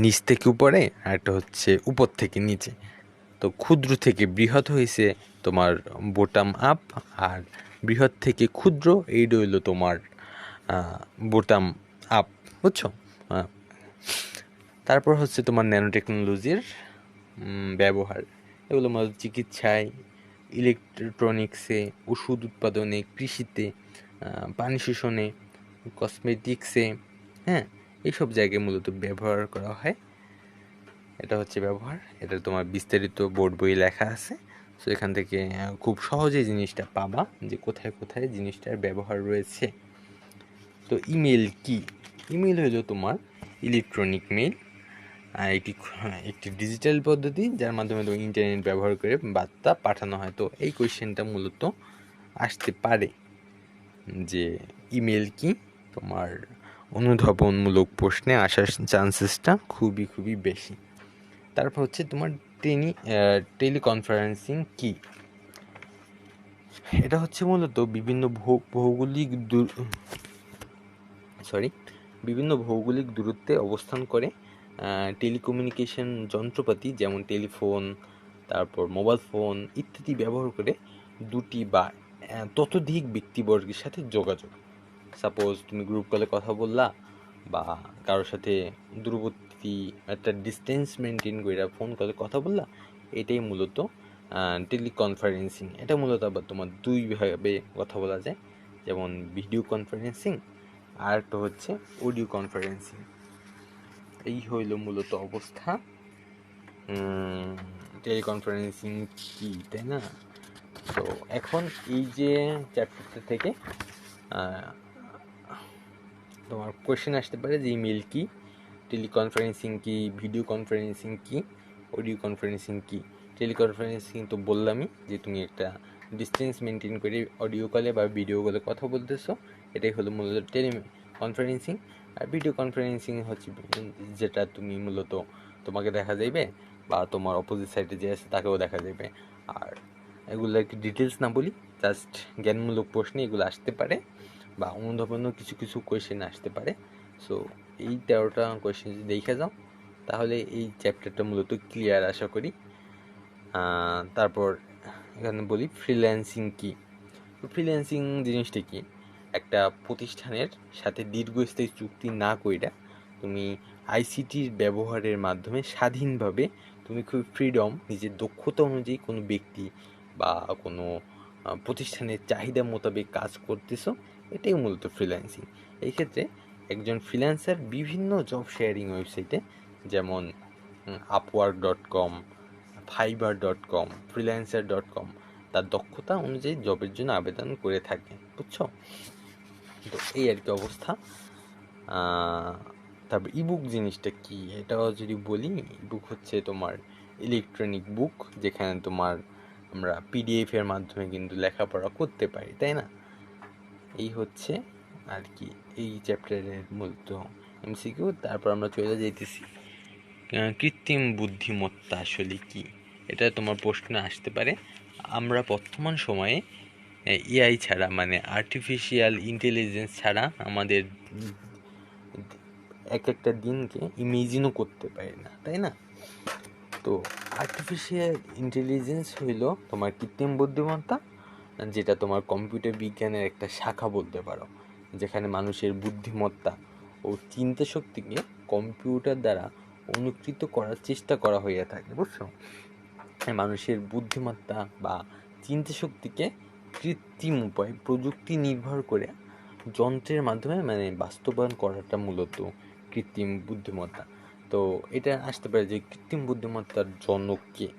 নিচ থেকে উপরে, আর একটা হচ্ছে উপর থেকে নিচে। তো ক্ষুদ্র থেকে বৃহৎ হয়েছে তোমার বোটাম আপ, আর বৃহৎ থেকে ক্ষুদ্র এইটা হইলো তোমার বোটাম আপ, বুঝছো? তারপর হচ্ছে তোমার ন্যানো টেকনোলজির ব্যবহার। এগুলো মূলত চিকিৎসায়, ইলেকট্রনিক্সে, ওষুধ উৎপাদনে, কৃষিতে, পানি শোষণে, কসমেটিক্সে, হ্যাঁ, এইসব জায়গায় মূলত ব্যবহার করা হয়। এটা হচ্ছে ব্যবহার। এটা তোমার বিস্তারিত বোর্ড বই লেখা আছে। সো এখান থেকে খুব সহজেই জিনিসটা পাবা যে কোথায় কোথায় জিনিসটার ব্যবহার রয়েছে। তো ইমেল কি? ইমেল হলো তোমার ইলেকট্রনিক মেইল, এটি একটি ডিজিটাল পদ্ধতি যার মাধ্যমে তুমি ইন্টারনেট ব্যবহার করে বার্তা পাঠানো হয়। তো এই কোয়েশ্চেনটা মূলত আসতে পারে যে ইমেল কি। তোমার অনুধাবনমূলক প্রশ্নে আসার চান্সেসটা খুবই খুবই বেশি। তারপর হচ্ছে তোমার টেলিকনফারেন্সিং কি? এটা হচ্ছে মূলত বিভিন্ন ভৌগোলিক দূরত্বে অবস্থান করে টেলিকমিউনিকেশন যন্ত্রপাতি যেমন টেলিফোন, তারপর মোবাইল ফোন ইত্যাদি ব্যবহার করে দুটি বা ততোধিক ব্যক্তিবর্গের সাথে যোগাযোগ। সাপোজ তুমি গ্রুপ কলে কথা বললা, বা কারোর সাথে দূরবর্তী একটা ডিস্টেন্স মেনটেন করে ফোন কলে কথা বললা, এটাই মূলত টেলিকনফারেন্সিং। এটা মূলত আবার তোমার দুইভাবে কথা বলা যায়, যেমন ভিডিও কনফারেন্সিং আর একটা হচ্ছে অডিও কনফারেন্সিং। এই হইল মূলত অবস্থা টেলিকনফারেন্সিং কি, তাই না? তো এখন এই যে চ্যাপ্টারটা থেকে তোমার কোয়েশ্চেন আসতে পারে যে ইমেল কি, টেলিকনফারেন্সিং কি, ভিডিও কনফারেন্সিং কি, অডিও কনফারেন্সিং কি। টেলিকনফারেন্সিং তো বললামই যে তুমি একটা ডিস্টেন্স মেনটেন করে অডিও কলে বা ভিডিও কলে কথা বলতেছো, এটাই হলো মূলত টেলিকনফারেন্সিং। আর ভিডিও কনফারেন্সিং হচ্ছে যেটা তুমি মূলত তোমাকে দেখা যাবে বা তোমার অপোজিট সাইডে যে আছে তাকেও দেখা যাবে। আর এগুলো একটু ডিটেলস না বলি, জাস্ট জ্ঞানমূলক প্রশ্নে এগুলো আসতে পারে বা অনুধাবনও কিছু কিছু কোয়েশ্চেন আসতে পারে। সো এই 13টা কোয়েশ্চেন যদি দেখে যাও তাহলে এই চ্যাপ্টারটা মূলত ক্লিয়ার আশা করি। তারপর এখানে বলি ফ্রিল্যান্সিং কি। ফ্রিল্যান্সিং জিনিসটা কি? একটা প্রতিষ্ঠানের সাথে দীর্ঘস্থায়ী চুক্তি না কইরা তুমি আইসিটির ব্যবহারের মাধ্যমে স্বাধীনভাবে তুমি খুব ফ্রিডম নিজের দক্ষতা অনুযায়ী কোনো ব্যক্তি বা কোনো প্রতিষ্ঠানের চাহিদা মোতাবেক কাজ করতেছো, এটাই মূলত ফ্রিল্যান্সিং। এই ক্ষেত্রে একজন ফ্রিল্যান্সার বিভিন্ন জব শেয়ারিং ওয়েবসাইটে যেমন আপওয়ার্ক.com, fiverr.com, freelancer.com তার দক্ষতা অনুযায়ী জবের জন্য আবেদন করে থাকে, বুঝছো? তো এই আর কি অবস্থা। তারপর ইবুক জিনিসটা কি এটাও যদি বলি, ইবুক হচ্ছে তোমার ইলেকট্রনিক বুক, যেখানে তোমার আমরা পিডিএফ এর মাধ্যমে কিন্তু লেখাপড়া করতে পারি, তাই না? এই হচ্ছে আর কি এই চ্যাপ্টারের মূলত এমসিকিউ। তারপর আমরা চলে যাইতেছি কৃত্রিম বুদ্ধিমত্তা আসলে কি। এটা তোমার প্রশ্ন আসতে পারে। আমরা বর্তমান সময়ে এআই ছাড়া, মানে আর্টিফিশিয়াল ইন্টেলিজেন্স ছাড়া আমাদের এক একটা দিনকে ইমেজিনও করতে পারি না, তাই না? তো আর্টিফিশিয়াল ইন্টেলিজেন্স হইল তোমার কৃত্রিম বুদ্ধিমত্তা, যেটা তোমার কম্পিউটার বিজ্ঞানের একটা শাখা বলতে পারো, যেখানে মানুষের বুদ্ধিমত্তা ও চিন্তা শক্তিকে কম্পিউটার দ্বারা অনুকৃত করার চেষ্টা করা হয়ে থাকে, বুঝছো? মানুষের বুদ্ধিমত্তা বা চিন্তা শক্তিকে কৃত্রিম উপায় প্রযুক্তি নির্ভর করে যন্ত্রের মাধ্যমে মানে বাস্তবায়ন করাটা মূলত কৃত্রিম বুদ্ধিমত্তা। তো এটা আসতে পারে যে কৃত্রিম বুদ্ধিমত্তার জনক কে।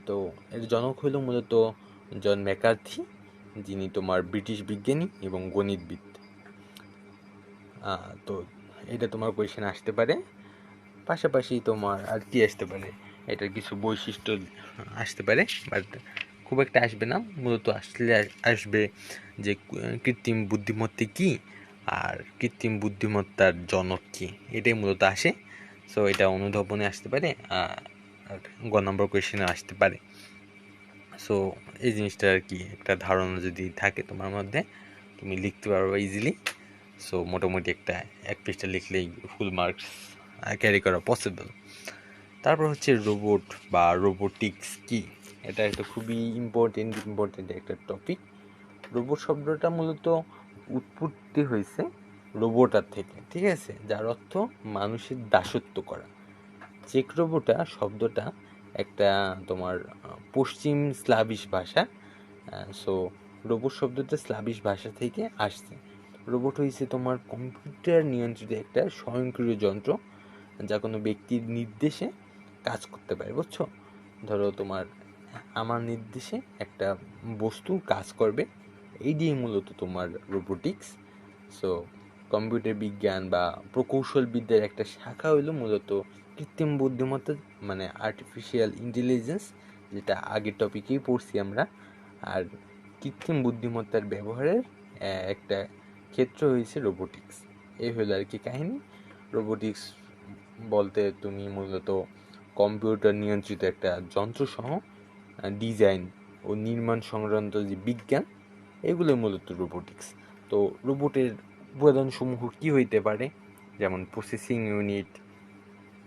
তো এর জনক হইল মূলত জন ম্যাকার্থি, যিনি তোমার ব্রিটিশ বিজ্ঞানী এবং গণিতবিদ। তো এটা তোমার কোয়েশ্চেন আসতে পারে। পাশাপাশি তোমার আর কি আসতে পারে, এটার কিছু বৈশিষ্ট্য আসতে পারে, বাট খুব একটা আসবে না। মূলত আসলে আসবে যে কৃত্রিম বুদ্ধিমত্তা কী আর কৃত্রিম বুদ্ধিমত্তার জনক কী, এটাই মূলত আসে। সো এটা অনুধাবনে আসতে পারে, আর গ নম্বর কোয়েশ্চেনে আসতে পারে। সো এই জিনিসটা আর কি একটা ধারণা যদি থাকে তোমার মধ্যে, তুমি লিখতে পারবে ইজিলি। সো মোটামুটি একটা এক পৃষ্ঠা লিখলেই ফুল মার্কস ক্যারি করা পসিবল। তারপর হচ্ছে রোবট বা রোবোটিক্স কি, এটা একটা খুবই ইম্পর্টেন্ট একটা টপিক। রোবট শব্দটা মূলত উৎপত্তি হয়েছে রোবোটার থেকে, ঠিক আছে, যার অর্থ মানুষের দাসত্ব করা। চেক রোবোটা শব্দটা একটা তোমার পশ্চিম স্লাভিশ ভাষা। সো রোবট শব্দটা স্লাভিশ ভাষা থেকে আসছে। রোবট হয়েছে তোমার কম্পিউটার নিয়ন্ত্রিত একটা স্বয়ংক্রিয় যন্ত্র, যা কোনো ব্যক্তির নির্দেশে কাজ করতে পারে, বুঝছো? ধরো তোমার আমার নির্দেশে একটা বস্তু কাজ করবে, এই দিয়ে মূলত তোমার রোবোটিক্স। সো কম্পিউটার বিজ্ঞান বা প্রকৌশল বিদ্যার একটা শাখা হইলো মূলত কৃত্রিম বুদ্ধিমত্তা, মানে আর্টিফিশিয়াল ইন্টেলিজেন্স, যেটা আগের টপিকেই পড়ছি আমরা। আর কৃত্রিম বুদ্ধিমত্তার ব্যবহারের একটা ক্ষেত্র হয়েছে রোবোটিক্স। এই হলো আর কি কাহিনী। রোবোটিক্স বলতে তুমি মূলত কম্পিউটার নিয়ন্ত্রিত একটা যন্ত্রসহ ডিজাইন ও নির্মাণ সংক্রান্ত যে বিজ্ঞান, এগুলো মূলত রোবোটিক্স। তো রোবটের উপাদানসমূহ কী হইতে পারে, যেমন প্রসেসিং ইউনিট,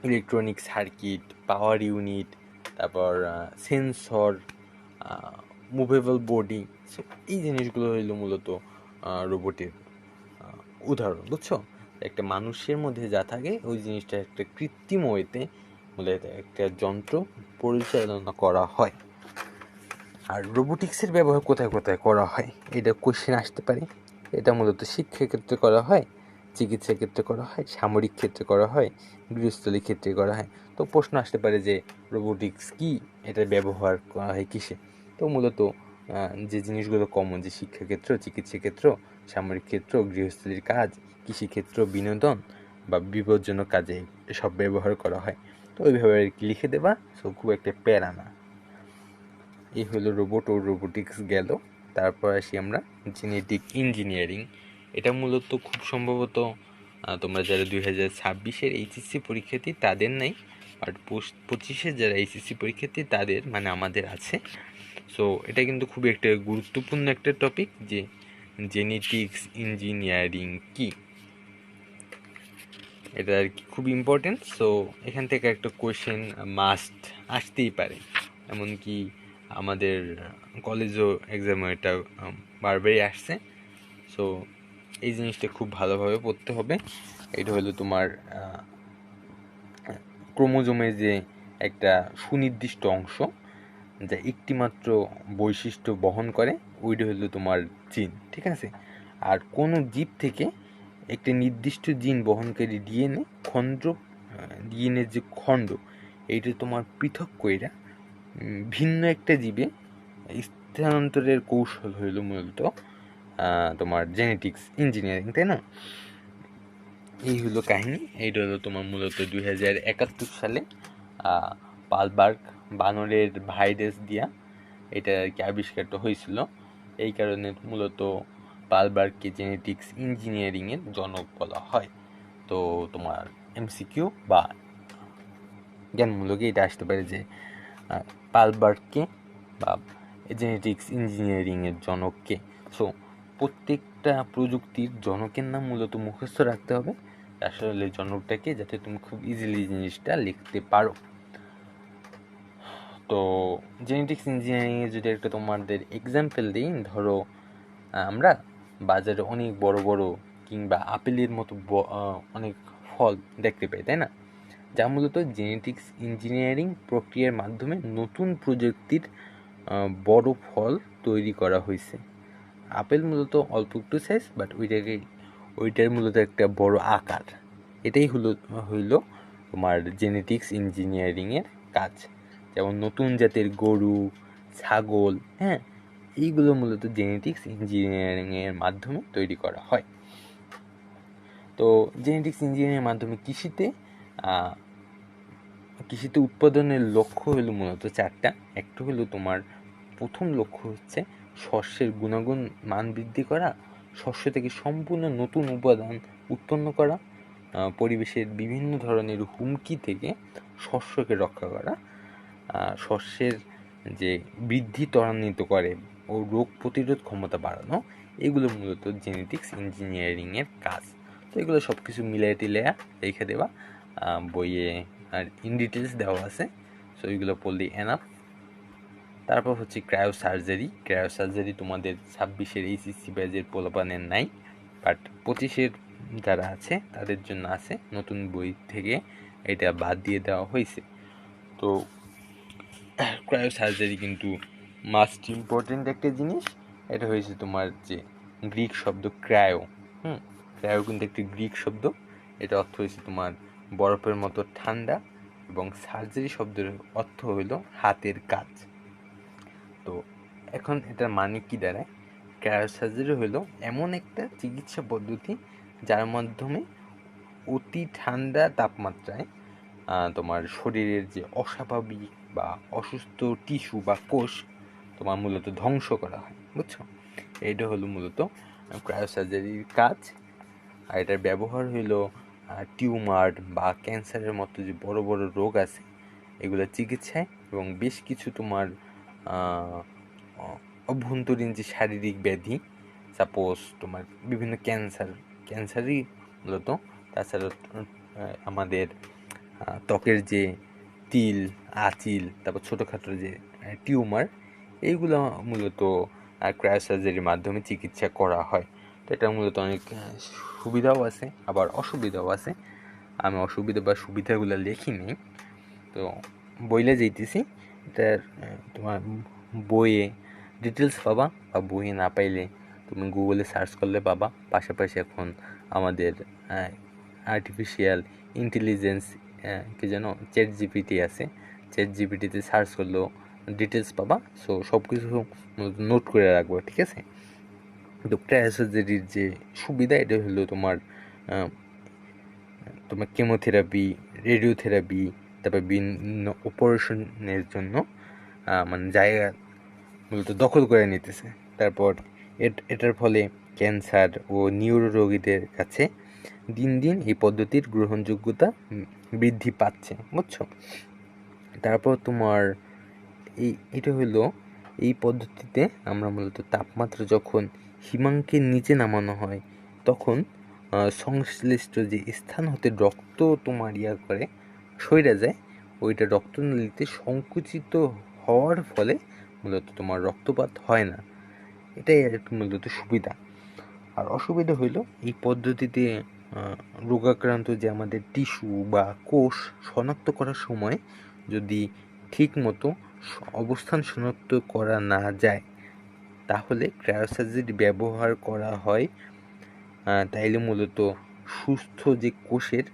ইলেকট্রনিক সার্কিট, পাওয়ার ইউনিট, তারপর সেন্সর, মুভেবল বডি। সো এই জিনিসগুলো হইলো মূলত রোবটের উদাহরণ, বুঝছো? একটা মানুষের মধ্যে যা থাকে ওই জিনিসটা একটা কৃত্রিম ওয়েতে মূলত একটা যন্ত্র পরিচালনা করা হয়। আর রোবোটিক্সের ব্যবহার কোথায় কোথায় করা হয়, এটা কোশ্চেন আসতে পারে। এটা মূলত শিক্ষা ক্ষেত্রে করা হয়, চিকিৎসা ক্ষেত্রে করা হয়, সামরিক ক্ষেত্রে করা হয়, গৃহস্থলী ক্ষেত্রে করা হয়। তো প্রশ্ন আসতে পারে যে রোবোটিক্স কি, এটার ব্যবহার করা হয় কিসে? তো মূলত যে জিনিসগুলো কমন, যে শিক্ষাক্ষেত্র, চিকিৎসা ক্ষেত্র, সামরিক ক্ষেত্র, গৃহস্থলীর কাজ, কৃষিক্ষেত্র, বিনোদন বা বিপজ্জনক কাজে এসব ব্যবহার করা হয়। তো ওইভাবে আর কি লিখে দেবা। সো খুব একটা প্যারা না। এই হলো রোবট ও রোবোটিক্স গেল। তারপর আসি আমরা জেনেটিক ইঞ্জিনিয়ারিং। এটা মূলত খুব সম্ভবত তোমরা যারা 2026-এর এইচএসসি পরীক্ষার্থী তাদের নাই, বাট 25-এর যারা এইচএসসি পরীক্ষার্থী তাদের, মানে আমাদের আছে। সো এটা কিন্তু খুবই একটা গুরুত্বপূর্ণ একটা টপিক, যে জেনেটিক্স ইঞ্জিনিয়ারিং কি, এটা আর কি খুব ইম্পর্টেন্ট। সো এখান থেকে একটা কোয়েশ্চেন মাস্ট আসতেই পারে, এমনকি আমাদের কলেজও এক্সামে এটা বারবারই আসছে। সো এই জিনিসটা খুব ভালোভাবে পড়তে হবে। এটা হলো তোমার ক্রোমোজোমের যে একটা সুনির্দিষ্ট অংশ, যা একটিমাত্র বৈশিষ্ট্য বহন করে, ওইটা হলো তোমার জিন, ঠিক আছে? আর কোনো জীব থেকে একটি নির্দিষ্ট জিন বহনকারী ডিএনএ যে খণ্ড, এইটা তোমার পৃথক কইরা ভিন্ন একটা জীবে স্থানান্তরের কৌশল হইল মূলত তোমার জেনেটিক্স ইঞ্জিনিয়ারিং, তাই না? এই হলো কাহিনী। এইটা হলো তোমার মূলত 2071 সালে পালবার্গ বানরের ভাইরাস দিয়া এটা আর কি আবিষ্কারটা হয়েছিল। এই কারণে মূলত পালবার্গকে জেনেটিক্স ইঞ্জিনিয়ারিংয়ের জনক বলা হয়। তো তোমার এমসিকিউ বা জ্ঞানমূলকে এটা আসতে পারে যে পালবার্গকে বা জেনেটিক্স ইঞ্জিনিয়ারিংয়ের জনককে। সো প্রত্যেকটা প্রযুক্তির জনকের নাম মূলত মুখস্থ রাখতে হবে, আসলে জনকটাকে, যাতে তুমি খুব ইজিলি জিনিসটা লিখতে পারো। তো জেনেটিক্স ইঞ্জিনিয়ারিংয়ে যদি একটা তোমাদের এক্সাম্পল দিই, ধরো আমরা বাজারে অনেক বড় বড় কিংবা আপেলের মতো অনেক ফল দেখতে পাই, তাই না? যা মূলত জেনেটিক্স ইঞ্জিনিয়ারিং প্রক্রিয়ার মাধ্যমে নতুন প্রযুক্তির বড় ফল তৈরি করা হয়েছে। আপেল মূলত অল্প একটু সাইজ, বাট ওইটার মূলত একটা বড় আকার। এটাই হইল তোমার জেনেটিক্স ইঞ্জিনিয়ারিংয়ের কাজ। যেমন নতুন জাতের গরু, ছাগল, হ্যাঁ, এইগুলো মূলত জেনেটিক্স ইঞ্জিনিয়ারিংয়ের মাধ্যমে তৈরি করা হয়। তো তো জেনেটিক্স ইঞ্জিনিয়ারিংয়ের মাধ্যমে কৃষিতে উৎপাদনের লক্ষ্য হলো মূলত 4টা। একটা হলো তোমার প্রথম লক্ষ্য হচ্ছে শস্যের গুণাগুণ মান বৃদ্ধি করা, শস্য থেকে সম্পূর্ণ নতুন উপাদান উৎপন্ন করা, পরিবেশের বিভিন্ন ধরনের হুমকি থেকে শস্যকে রক্ষা করা, শস্যের যে বৃদ্ধি ত্বরান্বিত করে ও রোগ প্রতিরোধ ক্ষমতা বাড়ানো, এগুলো মূলত জেনেটিক্স ইঞ্জিনিয়ারিংয়ের কাজ। তো এগুলো সব কিছু মিলিয়ে টিলিয়ে রেখে দেওয়া বইয়ে আর ইন ডিটেলস দেওয়া আছে, সো এগুলো পড়লেই এনাফ। তারপর হচ্ছে ক্রায়ো সার্জারি তোমাদের 26-এর এইচএসসি ব্যাচের পোলাপানের নাই, বাট 25-এর যারা আছে তাদের জন্য আছে, নতুন বই থেকে এটা বাদ দিয়ে দেওয়া হয়েছে। তো ক্রায়ো সার্জারি কিন্তু মাস্ট ইম্পর্টেন্ট একটা জিনিস। এটা হয়েছে তোমার যে গ্রিক শব্দ ক্রায়ো, ক্রায়ো কিন্তু একটি গ্রিক শব্দ, এটা অর্থ হয়েছে তোমার বরফের মতো ঠান্ডা, এবং সার্জারি শব্দের অর্থ হইল হাতের কাজ। তো এখন এটার মানে কি দাঁড়ায়? ক্রায়ো সার্জারি হলো এমন একটা চিকিৎসা পদ্ধতি যার মাধ্যমে অতি ঠান্ডা তাপমাত্রায় তোমার শরীরের যে অস্বাভাবিক বা অসুস্থ টিস্যু বা কোষ তোমার মূলত ধ্বংস করা হয়, বুঝছো? এইটা হলো মূলত ক্রায়ো সার্জারির কাজ। আর এটার ব্যবহার হইল টিউমার বা ক্যান্সারের মতো যে বড় বড় রোগ আছে এগুলো চিকিৎসায়, এবং বেশ কিছু তোমার অভ্যন্তরীণ যে শারীরিক ব্যাধি, সাপোজ তোমার বিভিন্ন ক্যান্সারই মূলত, তাছাড়া আমাদের ত্বকের যে তিল, আঁচিল, তারপর ছোটোখাটো যে টিউমার, এইগুলো মূলত ক্রায়ো সার্জারির মাধ্যমে চিকিৎসা করা হয়। তো এটা মূলত অনেক সুবিধাও আছে আবার অসুবিধাও আছে। আমি অসুবিধা বা সুবিধাগুলো লিখিনি, তো বইলে যেতেছি। এটার তোমার বইয়ে ডিটেলস পাবা, বা বইয়ে না পাইলে তুমি গুগলে সার্চ করলে পাবা। পাশাপাশি এখন আমাদের আর্টিফিশিয়াল ইন্টেলিজেন্স কি যেন চ্যাট জিপিটি আছে, চ্যাট জিপিটিতে সার্চ করলেও ডিটেলস পাবা। সো সব কিছু নোট করে রাখবো, ঠিক আছে? তো ক্রায়ো সার্জারির যে সুবিধা, এটা হলো তোমার কেমোথেরাপি, রেডিওথেরাপি, তারপর বিভিন্ন অপারেশনের জন্য মানে জায়গা মূলত দখল করে নিতেছে। তারপর এটার ফলে ক্যান্সার ও নিউরো রোগীদের কাছে দিন দিন এই পদ্ধতির গ্রহণযোগ্যতা বৃদ্ধি পাচ্ছে, বুঝছো? তারপর তোমার এটা হলো এই পদ্ধতিতে আমরা মূলত তাপমাত্রা যখন হিমাঙ্কের নিচে নামানো হয় তখন সংশ্লিষ্ট যে স্থান হতে রক্ত তোমার করে সইরা যায়, ওইটা রক্তনালীতে সংকুচিত হওয়ার ফলে মূলত তোমার রক্তপাত হয় না। এটাই মূলত সুবিধা। আর অসুবিধা হইল এই পদ্ধতিতে রোগাক্রান্ত যে আমাদের টিস্যু বা কোষ শনাক্ত করার সময় যদি ঠিক মতো অবস্থান শনাক্ত করা না যায়, তাহলে ক্রায়ো সার্জারি ব্যবহার করা হয়। তাইলে মূলত সুস্থ যে কোষের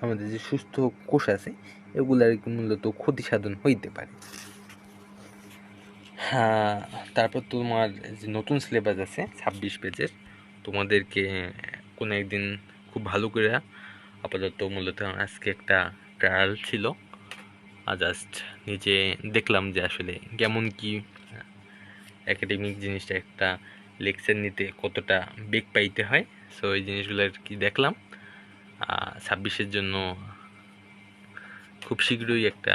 আমাদের যে সুস্থ কোষ আছে এগুলার মূলত ক্ষতি সাধন হইতে পারে। হ্যাঁ, তারপর তোমার যে নতুন সিলেবাস আছে 26 পেজের, তোমাদেরকে কোনো একদিন খুব ভালো করে, আপাতত মূলত আজকে একটা ট্রায়াল ছিল, জাস্ট নিজে দেখলাম যে আসলে কেমন কি একাডেমিক জিনিসটা একটা লেকচার নিতে কতটা বেগ পাইতে হয়। সো এই জিনিসগুলো আর কি দেখলাম। 26-এর জন্য খুব শীঘ্রই একটা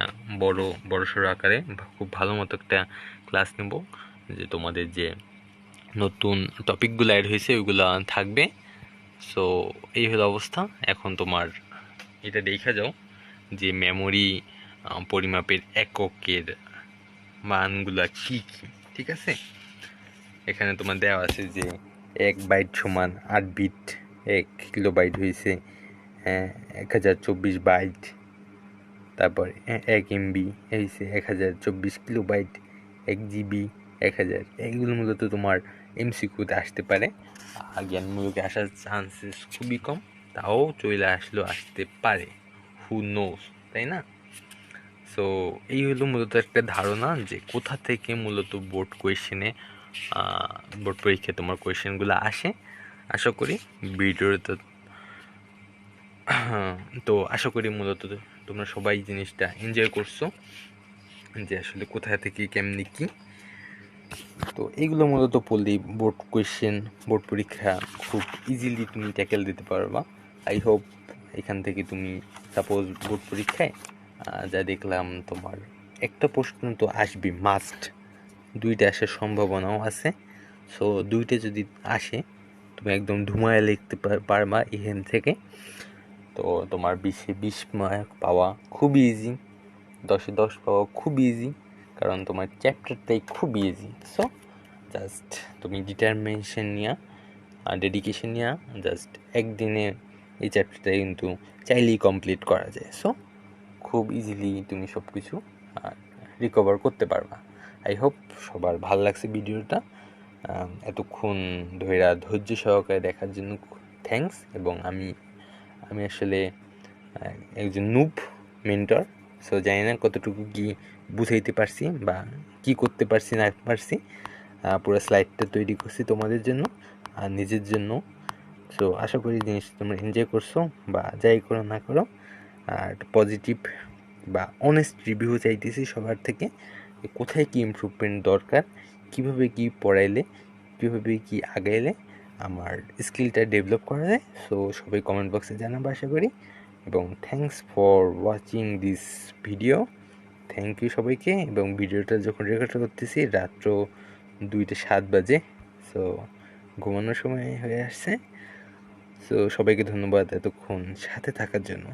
বড়সড় আকারে খুব ভালো মতো একটা ক্লাস নেব, যে তোমাদের যে নতুন টপিকগুলো অ্যাড হয়েছে ওইগুলো থাকবে। সো এই হলো অবস্থা। এখন তোমার এটা দেখা যাও যে মেমোরি পরিমাপের এককের মানগুলা কি কি, ঠিক আছে? এখানে তোমার দেওয়া আছে যে 1 বাইট সমান 8 বিট, 1 কিলোবাইট হয়েছে 1024 বাইট, তারপর 1 এমবি হয়েছে 1024 কিলোবাইট, 1 জিবি 1000। এইগুলো মূলত তোমার এমসিকিউতে আসতে পারে, জ্ঞানমূলকে আসার চান্সেস খুবই কম, তাও চলে আসলেও আসতে পারে, হু নোস, তাই না? সো এই হলো মূলত একটা ধারণা যে কোথা থেকে মূলত বোর্ড পরীক্ষায় তোমার কোয়েশ্চেনগুলো আসে। আশা করি ভিডিওটা তো আশা করি মূলত তোমরা সবাই জিনিসটা এনজয় করছো, যে আসলে কোথায় থেকে কেমনি কি। তো এইগুলো মূলত পড়লেই বোর্ড কোয়েশ্চেন, বোর্ড পরীক্ষা খুব ইজিলি তুমি ট্যাকেল দিতে পারবা। আই হোপ এখান থেকে তুমি সাপোজ বোর্ড পরীক্ষায় যা দেখলাম তোমার একটা প্রশ্ন তো আসবে মাস্ট, দুইটা আসার সম্ভাবনাও আছে। সো দুইটা যদি আসে তুমি একদম ধুমায় লিখতে পারবা এখান থেকে। তো তোমার 20-এ 20 মার্ক পাওয়া খুবই ইজি, 10-এ 10 পাওয়া খুব ইজি, কারণ তোমার চ্যাপ্টারটাই খুব ইজি। সো জাস্ট তুমি ডিটারমিনেশন নিয়ে আর ডেডিকেশন নিয়ে জাস্ট একদিনে এই চ্যাপ্টারটা কিন্তু চাইলেই কমপ্লিট করা যায়। সো খুব ইজিলি তুমি সব কিছু রিকভার করতে পারবা। আই হোপ সবার ভালো লাগছে ভিডিওটা। এতক্ষণ ধৈর্য সহকারে দেখার জন্য থ্যাঙ্কস। এবং আমি আসলে একজন নুব মেন্টর, সো জানি না কতটুকু কি বুঝাইতে পারছি বা কি করতে পারছি না পারছি। পুরো স্লাইডটা তৈরি করছি তোমাদের জন্য আর নিজের জন্য। সো আশা করি জিনিস তোমরা এনজয় করছো, বা যাই করো না করো আর পজিটিভ বা অনেস্ট রিভিউ চাইতেছি সবার থেকে, কোথায় কি ইমপ্রুভমেন্ট দরকার, কিভাবে কি পড়াইলে, কিভাবে কি আগাইলে আমার স্কিলটা ডেভেলপ করা যায়। সো সবাই কমেন্ট বক্সে জানাবো আশা করি। এবং thanks for watching this video. Thank you সবাইকে। এবং ভিডিওটা যখন রেকর্ড করতেছি রাত্র 2টা 7 বাজে, সো ঘুমানোর সময় হয়ে আসছে। সো সবাইকে ধন্যবাদ এতক্ষণ সাথে থাকার জন্য।